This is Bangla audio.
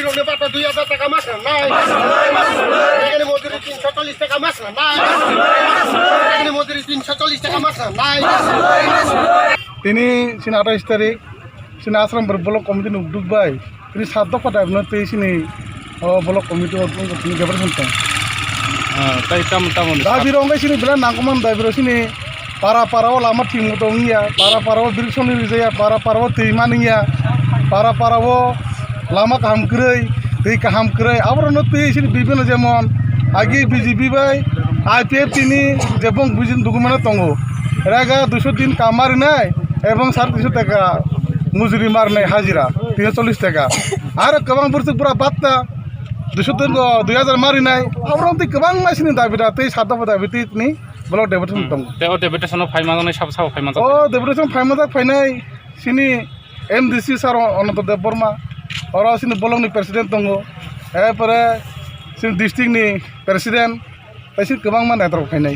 রনে পাতা 2000 টাকা মাস নাই এখানে মজুরি 340 টাকা মাস নাই এখানে মজুরি 340 টাকা মাস নাই তিনি 28 তারিখ sini asram berblok komite nubduk bay ini satu pada benar tuh sini blok komite waktu ini jabar sentang তাই তেমন dabi rongai sini bilang nangkuman dabi sini para lama tim utongnya para birikson ini ya para timaninya para lama kaham kerai abro note sini bibino jemon agi BJP bay IPF ini jebong bujin dukumana tongo raga 200 din kamar nai ebong 300 টাকা মজুরি মার নাই হাজিরা 340 টাকা আর কবাং বর্ষ পুরা বাত্তা 2000 মারি নাই আমরা কবাং মাসিনি দাবিটা তেই সাদা দাবিটি তিনি ব্লক ডেপুটেশন দং তেও ডেপুটেশন ফাইমাজনে সাব ফাইমাজ ও ডেপুটেশন ফাইমাজা ফাইনাই সিনি MDC স্যার অনন্ত দেব বর্মা ওরা সিনি ব্লকনি প্রেসিডেন্ট দङ এরপরে সিনি ডিস্ট্রিক্টনি প্রেসিডেন্ট তাইসি কবাং মান এতর ফাইনাই